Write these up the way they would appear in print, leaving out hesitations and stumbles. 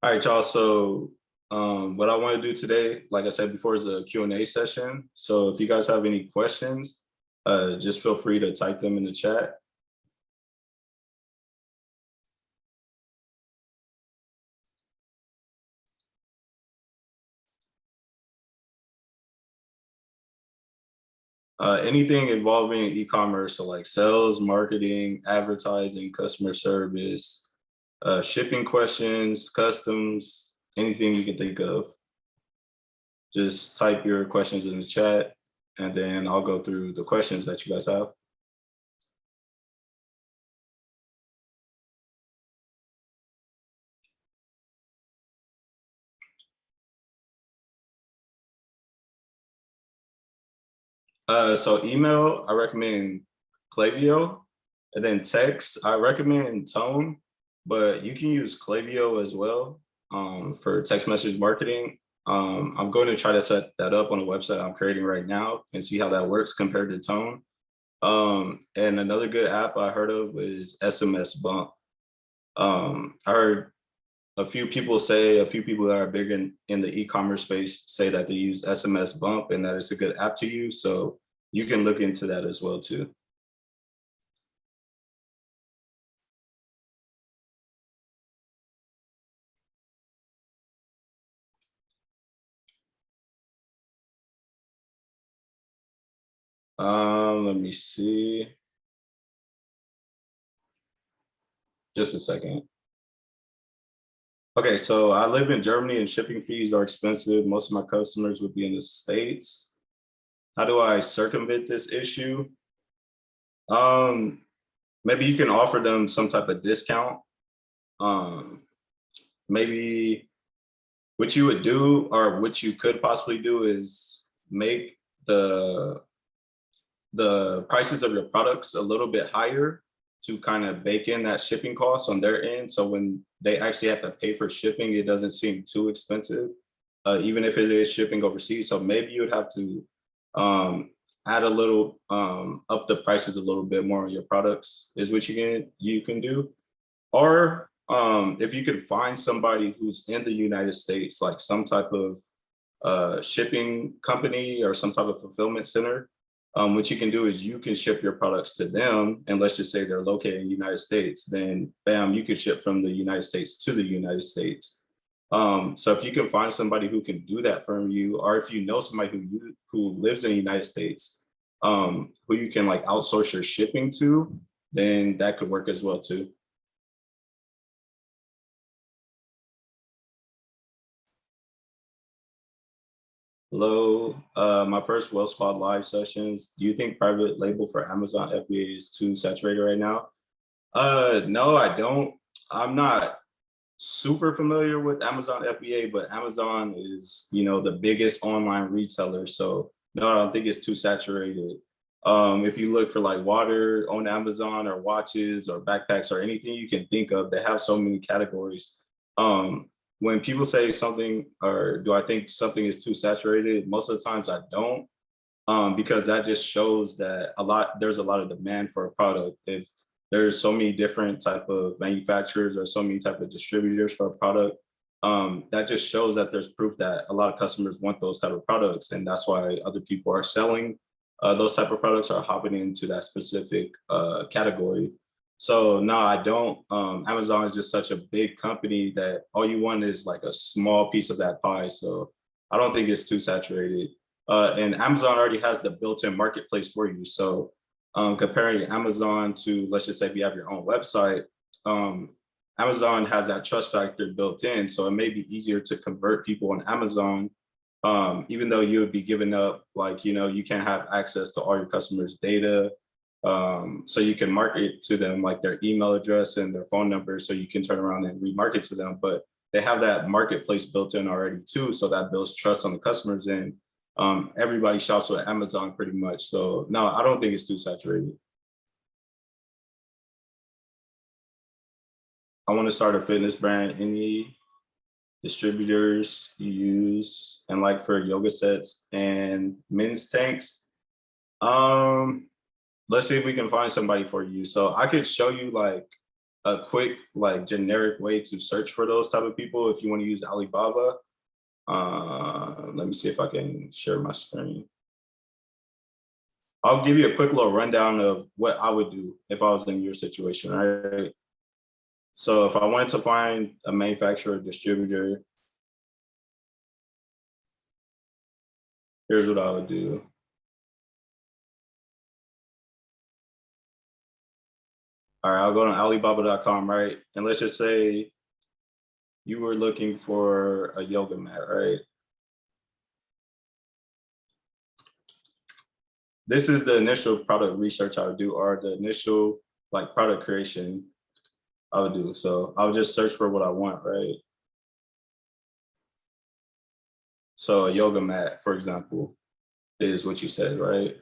All right, y'all. So what I want to do today, like I said before, is a Q&A session. So if you guys have any questions, just feel free to type them in the chat. Anything involving e-commerce, so like sales, marketing, advertising, customer service, shipping questions, customs, anything you can think of. Just type your questions in the chat, and then I'll go through the questions that you guys have. So email, I recommend Klaviyo, and then text, I recommend Tone, but you can use Klaviyo as well for text message marketing. I'm going to try to set that up on a website I'm creating right now and see how that works compared to Tone. And another good app I heard of is SMS Bump. I heard a few people that are big in the e-commerce space say that they use SMS Bump and that it's a good app to use. So you can look into that as well too. Let me see. Just a second. Okay, so I live in Germany and shipping fees are expensive. Most of my customers would be in the States. How do I circumvent this issue? Um, Maybe you can offer them some type of discount. Um, Maybe what you would do or what you could possibly do is make the prices of your products a little bit higher to kind of bake in that shipping cost on their end. So when they actually have to pay for shipping, it doesn't seem too expensive, even if it is shipping overseas. So maybe you would have to add a little, up the prices a little bit more on your products is what you can do. Or if you could find somebody who's in the United States, like some type of shipping company or some type of fulfillment center, what you can do is you can ship your products to them, and let's just say they're located in the United States, then bam, you can ship from the United States to the United States. So if you can find somebody who can do that for you, or if you know somebody who lives in the United States, who you can like outsource your shipping to, then that could work as well too. Hello, my first Well Squad live sessions. Do you think private label for Amazon FBA is too saturated right now? No, I don't. I'm not super familiar with Amazon FBA, but Amazon is, the biggest online retailer. So no, I don't think it's too saturated. If you look for like water on Amazon or watches or backpacks or anything you can think of, they have so many categories. When people say something, or do I think something is too saturated, most of the times I don't, because that just shows that there's a lot of demand for a product. If there's so many different type of manufacturers or so many type of distributors for a product, that just shows that there's proof that a lot of customers want those type of products, and that's why other people are selling those type of products or hopping into that specific category. So no, I don't. Amazon is just such a big company that all you want is like a small piece of that pie. So I don't think it's too saturated. And Amazon already has the built-in marketplace for you. So comparing Amazon to, let's just say if you have your own website, Amazon has that trust factor built in. So it may be easier to convert people on Amazon, even though you would be giving up, like, you can't have access to all your customers' data. So you can market to them like their email address and their phone number, so you can turn around and remarket to them. But they have that marketplace built in already too, so that builds trust on the customers. And everybody shops with Amazon pretty much. So no, I don't think it's too saturated. I want to start a fitness brand. Any distributors you use, and like for yoga sets and men's tanks? Um, let's see if we can find somebody for you. So I could show you like a quick, like, generic way to search for those type of people if you want to use Alibaba. Let me see if I can share my screen. I'll give you a quick little rundown of what I would do if I was in your situation, right? So if I wanted to find a manufacturer or distributor, here's what I would do. All right, I'll go to Alibaba.com, right? And let's just say you were looking for a yoga mat, right? This is the initial product research I would do, or the initial like product creation I would do. So I would just search for what I want, right? So a yoga mat, for example, is what you said, right?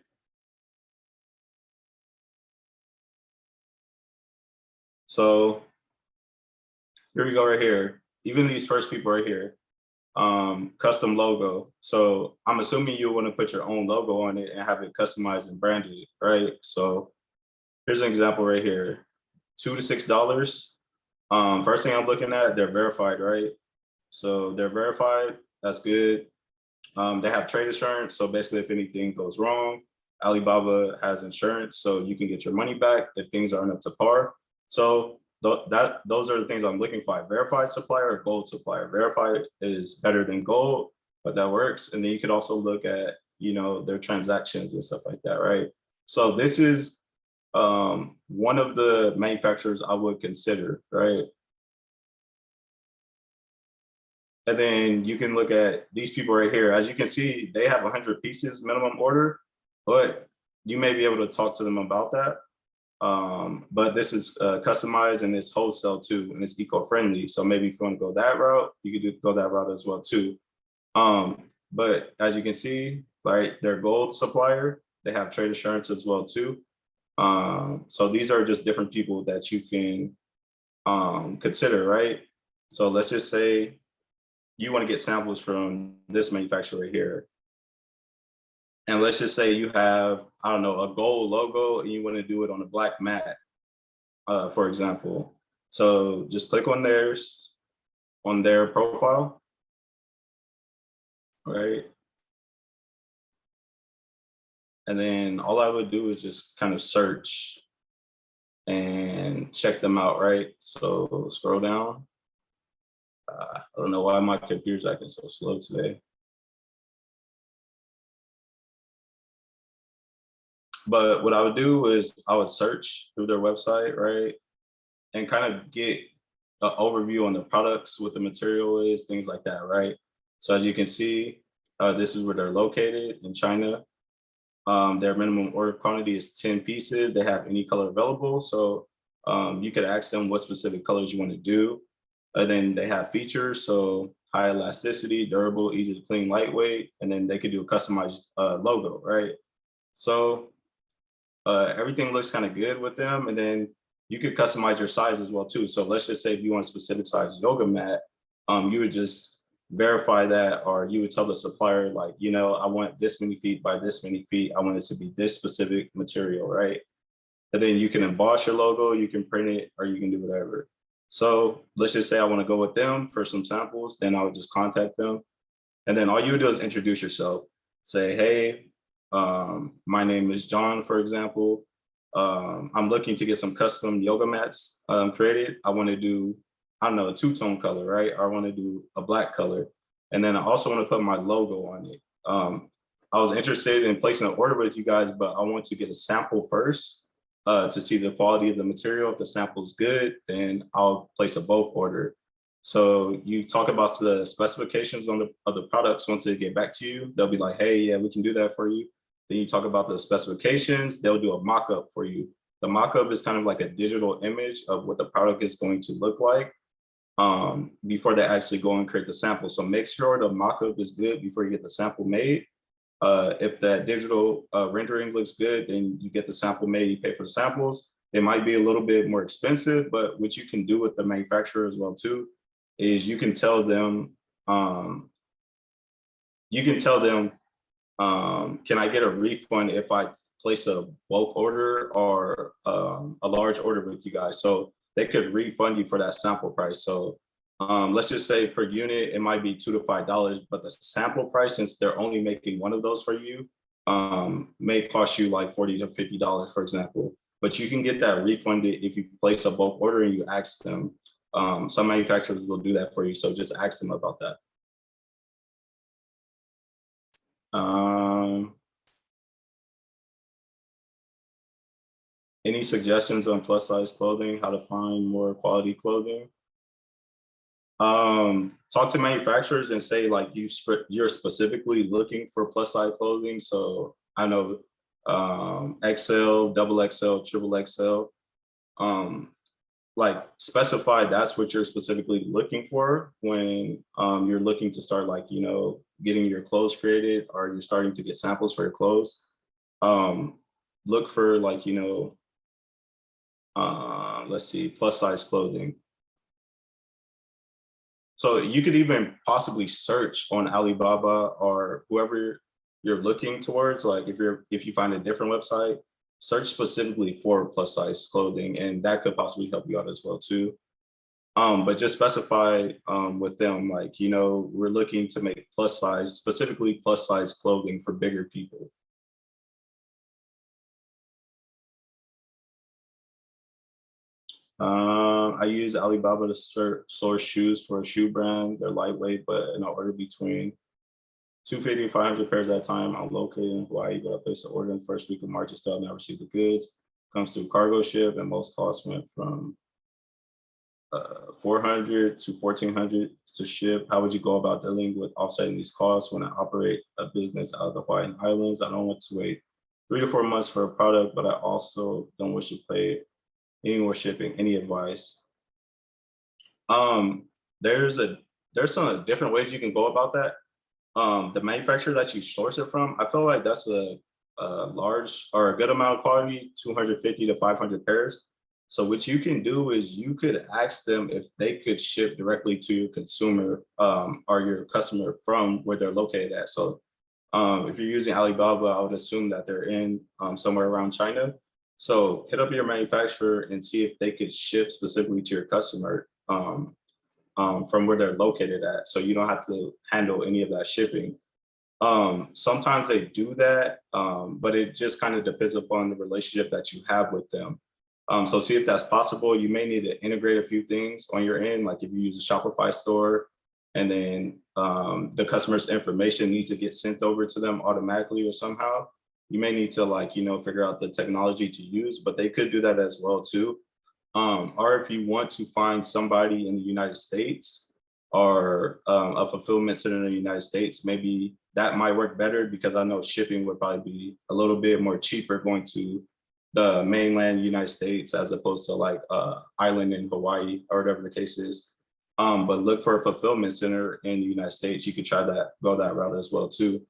So here we go right here. Even these first people right here, custom logo. So I'm assuming you want to put your own logo on it and have it customized and branded, right? So here's an example right here, $2 to $6. First thing I'm looking at, they're verified, right? So they're verified, that's good. They have trade insurance. So basically if anything goes wrong, Alibaba has insurance, so you can get your money back if things aren't up to par. So those are the things I'm looking for. Verified supplier or gold supplier. Verified is better than gold, but that works. And then you could also look at, their transactions and stuff like that, right? So this is one of the manufacturers I would consider, right? And then you can look at these people right here. As you can see, they have 100 pieces minimum order, but you may be able to talk to them about that. But this is customized and it's wholesale too, and it's eco-friendly. So maybe if you want to go that route, you could go that route as well too. But as you can see, like, they're gold supplier, they have trade insurance as well too. So these are just different people that you can consider, right? So let's just say you want to get samples from this manufacturer right here. And let's just say you have, I don't know, a gold logo and you want to do it on a black mat, for example. So just click on theirs, on their profile, right? And then all I would do is just kind of search and check them out, right? So scroll down. I don't know why my computer's acting so slow today. But what I would do is I would search through their website, right? And kind of get an overview on the products, what the material is, things like that, right? So as you can see, this is where they're located in China. Their minimum order quantity is 10 pieces. They have any color available. So you could ask them what specific colors you want to do. And then they have features. So high elasticity, durable, easy to clean, lightweight. And then they could do a customized logo, right? So everything looks kind of good with them. And then you could customize your size as well too. So let's just say if you want a specific size yoga mat, you would just verify that, or you would tell the supplier, like, I want this many feet by this many feet. I want it to be this specific material, right? And then you can emboss your logo, you can print it, or you can do whatever. So let's just say I want to go with them for some samples, then I would just contact them. And then all you would do is introduce yourself. Say, hey, my name is John, for example. I'm looking to get some custom yoga mats created. I want to do, I don't know, a two-tone color, right? Or I want to do a black color. And then I also want to put my logo on it. I was interested in placing an order with you guys, but I want to get a sample first to see the quality of the material. If the sample is good, then I'll place a bulk order. So you talk about the specifications on the products. Once they get back to you, they'll be like, hey, yeah, we can do that for you. Then you talk about the specifications, they'll do a mock-up for you. The mock-up is kind of like a digital image of what the product is going to look like before they actually go and create the sample. So make sure the mock-up is good before you get the sample made. If that digital rendering looks good, then you get the sample made, you pay for the samples. It might be a little bit more expensive, but what you can do with the manufacturer as well too, is you can tell them, can I get a refund if I place a bulk order or a large order with you guys? So they could refund you for that sample price. So let's just say per unit, it might be $2 to $5, but the sample price, since they're only making one of those for you, may cost you like $40 to $50, for example. But you can get that refunded if you place a bulk order and you ask them. Some manufacturers will do that for you, so just ask them about that. Any suggestions on plus size clothing, how to find more quality clothing? Talk to manufacturers and say like you're specifically looking for plus size clothing. So I know XL, double XL, triple XL. Like specify that's what you're specifically looking for when you're looking to start like, you know, getting your clothes created or you're starting to get samples for your clothes. Look for like, you know, let's see, plus size clothing. So you could even possibly search on Alibaba or whoever you're looking towards. Like if you find a different website, search specifically for plus size clothing, and that could possibly help you out as well too. But just specify with them, like, you know, we're looking to make plus size, specifically plus size clothing for bigger people. I use Alibaba to source shoes for a shoe brand. They're lightweight, but in an order between 250 to 500 pairs at a time. I'm located in Hawaii, but I placed an order in the first week of March and still never received the goods. Comes through cargo ship, and most costs went from 400 to 1400 to ship. How would you go about dealing with offsetting these costs when I operate a business out of the Hawaiian Islands? I don't want to wait 3 to 4 months for a product, but I also don't wish to pay any more shipping. Any advice? There's some different ways you can go about that. The manufacturer that you source it from, I feel like that's a large or a good amount of quality, 250 to 500 pairs. So what you can do is you could ask them if they could ship directly to your consumer or your customer from where they're located at. So if you're using Alibaba, I would assume that they're in somewhere around China. So hit up your manufacturer and see if they could ship specifically to your customer from where they're located at. So you don't have to handle any of that shipping. Sometimes they do that, but it just kind of depends upon the relationship that you have with them. So see if that's possible. You may need to integrate a few things on your end, like if you use a Shopify store and then the customer's information needs to get sent over to them automatically or somehow. You may need to like, you know, figure out the technology to use, but they could do that as well too. Or if you want to find somebody in the United States or a fulfillment center in the United States, maybe that might work better because I know shipping would probably be a little bit more cheaper going to the mainland United States as opposed to like island in Hawaii or whatever the case is. But look for a fulfillment center in the United States. You could try that, go that route as well too.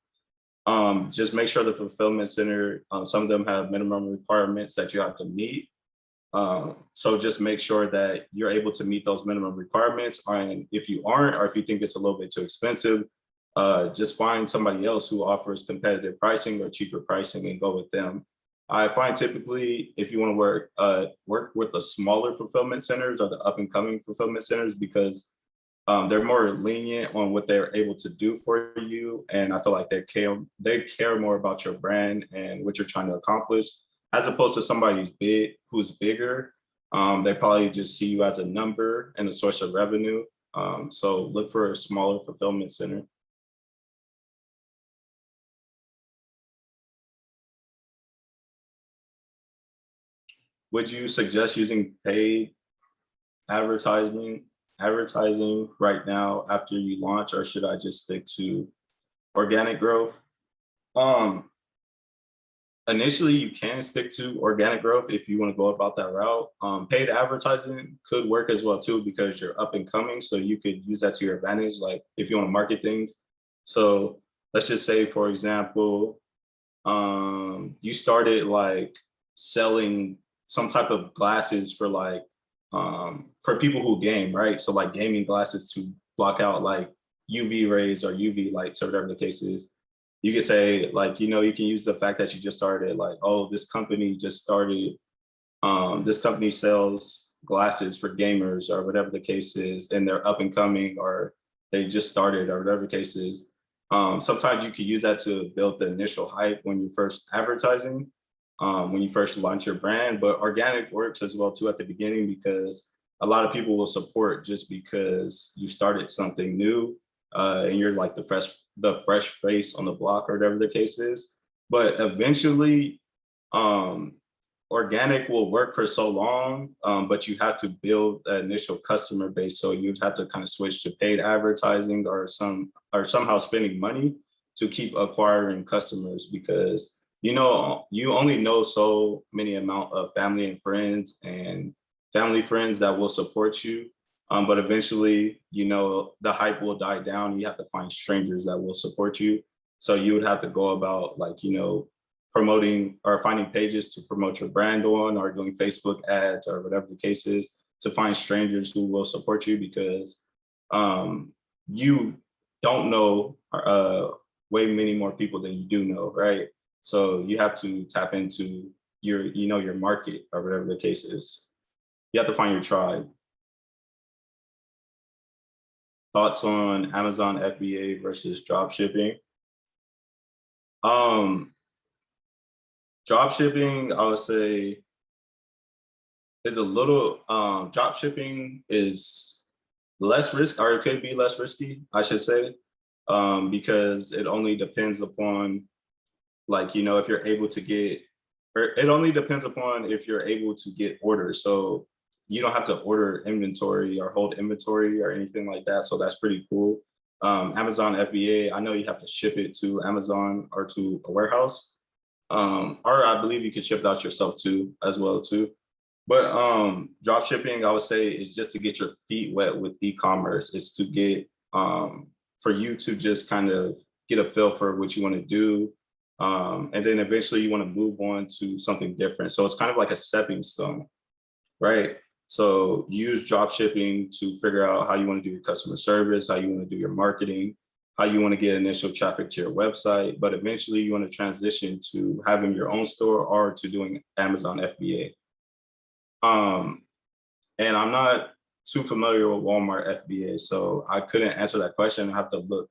Just make sure the fulfillment center, some of them have minimum requirements that you have to meet. So just make sure that you're able to meet those minimum requirements. And if you aren't, or if you think it's a little bit too expensive, just find somebody else who offers competitive pricing or cheaper pricing and go with them. I find typically if you want to work with the smaller fulfillment centers or the up and coming fulfillment centers, because they're more lenient on what they're able to do for you. And I feel like they care more about your brand and what you're trying to accomplish, as opposed to somebody who's bigger. They probably just see you as a number and a source of revenue. So look for a smaller fulfillment center. Would you suggest using paid advertising right now after you launch, or should I just stick to organic growth? Initially, you can stick to organic growth if you want to go about that route. Paid advertising could work as well too because you're up and coming, so you could use that to your advantage. Like if you want to market things. So let's just say, for example, you started like selling some type of glasses for like for people who game, right? So like gaming glasses to block out like UV rays or UV lights or whatever the case is. You could say like, you know, you can use the fact that you just started like, oh, this company just started, this company sells glasses for gamers or whatever the case is, and they're up and coming or they just started or whatever the case is. Sometimes you could use that to build the initial hype when you're first advertising, when you first launch your brand. But organic works as well too at the beginning, because a lot of people will support just because you started something new, and you're like the fresh face on the block or whatever the case is. But eventually, um, organic will work for so long, but you have to build an initial customer base. So you'd have to kind of switch to paid advertising or somehow spending money to keep acquiring customers, because you only know so many amount of family and friends and family friends that will support you. But eventually, the hype will die down. And you have to find strangers that will support you. So you would have to go about like, promoting or finding pages to promote your brand on, or doing Facebook ads or whatever the case is to find strangers who will support you, because you don't know way many more people than you do know, right? So you have to tap into your market or whatever the case is. You have to find your tribe. Thoughts on Amazon FBA versus drop shipping? Drop shipping, I would say, is a little, drop shipping is less risk, or it could be less risky, I should say, because it only depends upon, like, if you're able to get, or it only depends upon if you're able to get orders. So you don't have to order inventory or hold inventory or anything like that. So that's pretty cool. Amazon FBA, I know you have to ship it to Amazon or to a warehouse. Or I believe you can ship it out yourself too, as well too. But drop shipping, I would say, is just to get your feet wet with e-commerce. It's to get for you to just kind of get a feel for what you want to do. And then eventually you want to move on to something different. So it's kind of like a stepping stone, right? So use drop shipping to figure out how you want to do your customer service, how you want to do your marketing, how you want to get initial traffic to your website, but eventually you want to transition to having your own store or to doing Amazon FBA. And I'm not too familiar with Walmart FBA, so I couldn't answer that question. I have to look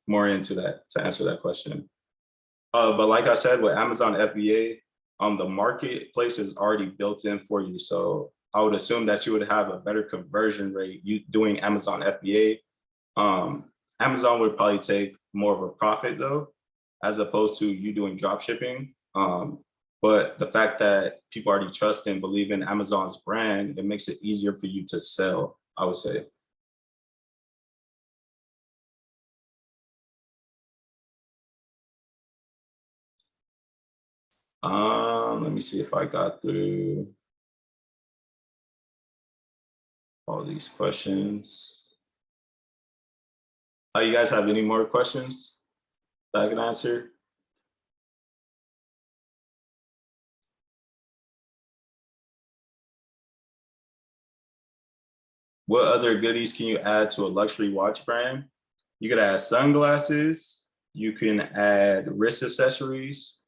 more into that to answer that question. But like I said, with Amazon FBA, the marketplace is already built in for you. So I would assume that you would have a better conversion rate you doing Amazon FBA. Amazon would probably take more of a profit though, as opposed to you doing drop shipping. But the fact that people already trust and believe in Amazon's brand, it makes it easier for you to sell, I would say. Let me see if I got through all these questions. You guys have any more questions that I can answer? What other goodies can you add to a luxury watch brand? You could add sunglasses. You can add wrist accessories.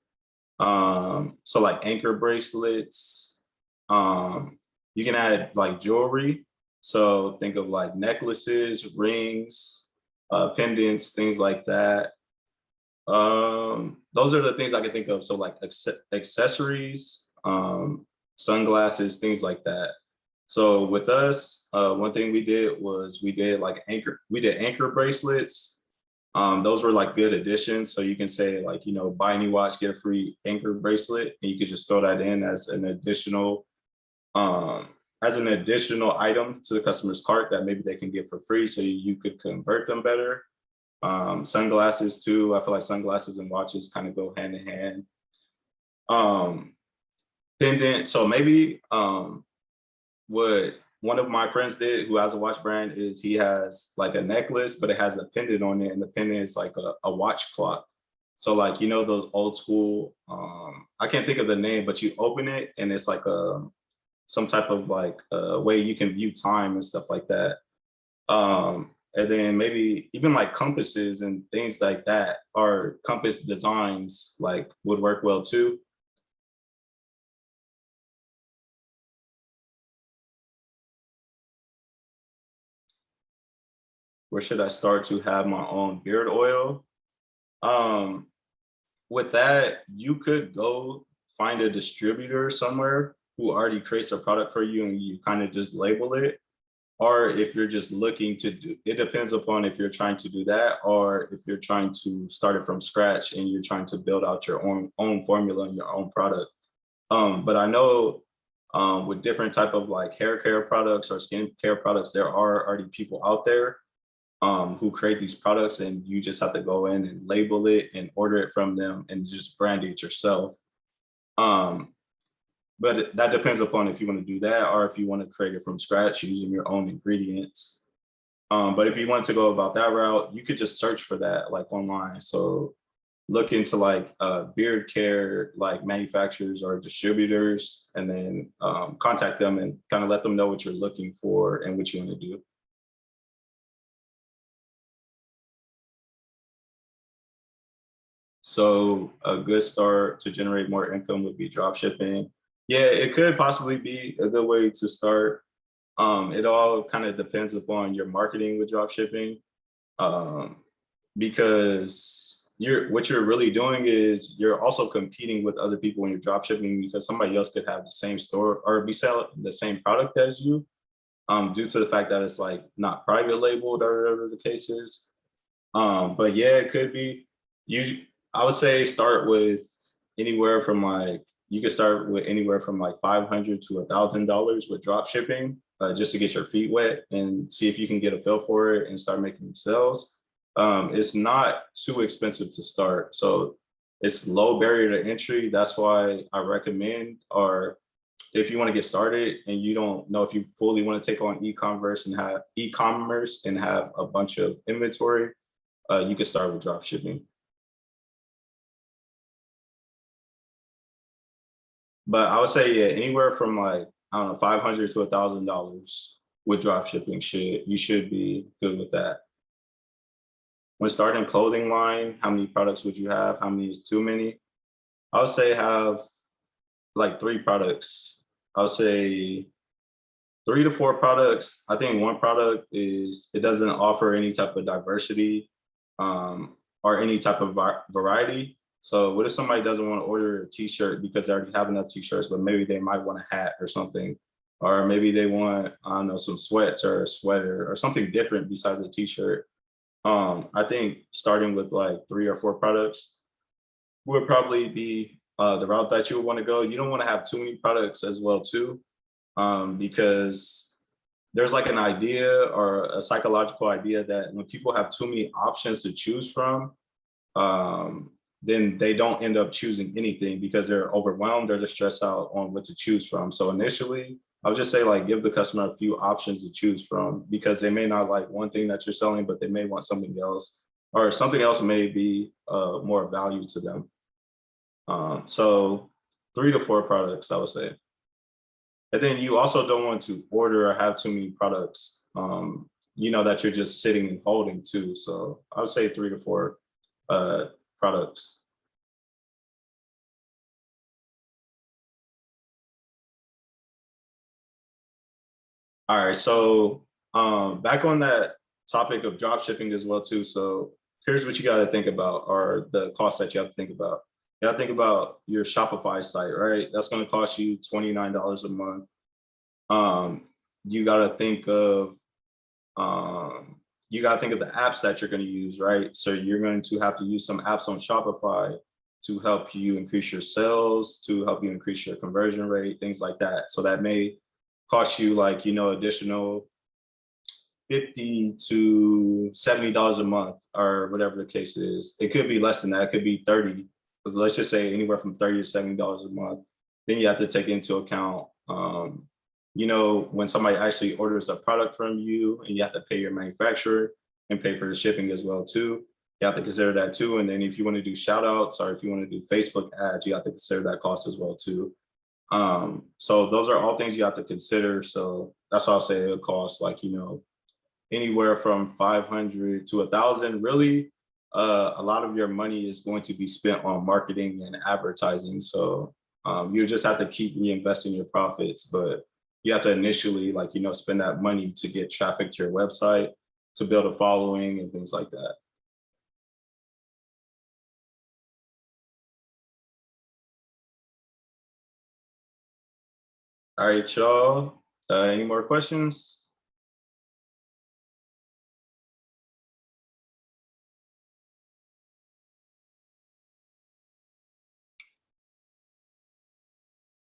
So like anchor bracelets. You can add like jewelry. So think of like necklaces, rings, pendants, things like that. Those are the things I can think of. So like accessories, sunglasses, things like that. So with us, one thing we did was we did anchor bracelets. Those were like good additions. So you can say like, buy any watch, get a free anchor bracelet, and you could just throw that in as an additional item to the customer's cart that maybe they can get for free. So you could convert them better. Sunglasses too. I feel like sunglasses and watches kind of go hand in hand. Pendant. So maybe what one of my friends did who has a watch brand is he has like a necklace, but it has a pendant on it, and the pendant is like a watch clock. So like, those old school, I can't think of the name, but you open it and it's like some type of like way you can view time and stuff like that. And then maybe even like compasses and things like that, or compass designs like would work well too. where should I start to have my own beard oil? Um, with that, you could go find a distributor somewhere who already creates a product for you and you kind of just label it. Or if you're just looking to do, it depends upon if you're trying to do that or if you're trying to start it from scratch and you're trying to build out your own formula and your own product. But I know with different type of like hair care products or skin care products, there are already people out there who create these products, and you just have to go in and label it and order it from them and just brand it yourself. Um, but that depends upon if you want to do that or if you want to create it from scratch using your own ingredients. But if you want to go about that route, you could just search for that like online. So look into like beard care, like manufacturers or distributors, and then contact them and kind of let them know what you're looking for and what you want to do. So a good start to generate more income would be drop shipping. Yeah, it could possibly be a good way to start. It all kind of depends upon your marketing with drop shipping, um, because what you're really doing is you're also competing with other people when you're drop shipping because somebody else could have the same store or be selling the same product as you, due to the fact that it's like not private labeled or whatever the case is. But yeah, it could be. You, I would say start with anywhere from like you could start with anywhere from like $500 to $1,000 with drop shipping, just to get your feet wet and see if you can get a feel for it and start making sales. It's not too expensive to start, so it's low barrier to entry. That's why I recommend, or if you want to get started and you don't know if you fully want to take on e-commerce and have a bunch of inventory, you can start with drop shipping. But I would say, yeah, anywhere from like, I don't know, $500 to $1,000 with drop shipping, you should be good with that. When starting clothing line, how many products would you have? How many is too many? I would say have like 3 products. I would say 3 to 4 products. I think one product is it doesn't offer any type of diversity, or any type of variety. So what if somebody doesn't want to order a t-shirt because they already have enough t-shirts, but maybe they might want a hat or something, or maybe they want, I don't know, some sweats or a sweater or something different besides a t-shirt. I think starting with like 3 or 4 products would probably be the route that you would want to go. You don't want to have too many products as well too, because there's like an idea or a psychological idea that when people have too many options to choose from, then they don't end up choosing anything because they're overwhelmed or they're stressed out on what to choose from. So initially, I would just say like give the customer a few options to choose from because they may not like one thing that you're selling, but they may want something else, or something else may be more value to them. So 3 to 4 products, I would say. And then you also don't want to order or have too many products, that you're just sitting and holding too. So I would say 3 to 4 products. All right, so back on that topic of drop shipping as well too. So here's what you got to think about, or the costs that you have to think about. You got to think about your Shopify site, right? That's going to cost you $29 a month. You got to think of the apps that you're going to use, right? So you're going to have to use some apps on Shopify to help you increase your sales, to help you increase your conversion rate, things like that. So that may cost you like, additional $50 to $70 a month or whatever the case is. It could be less than that. It could be 30, but let's just say anywhere from $30 to $70 a month. Then you have to take into account, when somebody actually orders a product from you and you have to pay your manufacturer and pay for the shipping as well too. You have to consider that too. And then if you want to do shout outs or if you want to do Facebook ads, you have to consider that cost as well too. So those are all things you have to consider. So that's why I'll say it'll cost like, anywhere from 500 to 1,000. Really, a lot of your money is going to be spent on marketing and advertising. So you just have to keep reinvesting your profits, but you have to initially spend that money to get traffic to your website. to build a following and things like that. All right, y'all. Any more questions?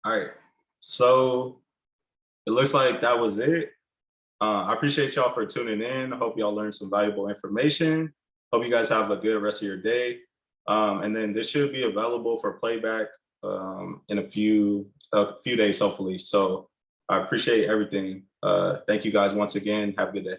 All right. So it looks like that was it. I appreciate y'all for tuning in. I hope y'all learned some valuable information. Hope you guys have a good rest of your day. And then this should be available for playback in a few days, hopefully. So I appreciate everything. Thank you guys once again. Have a good day.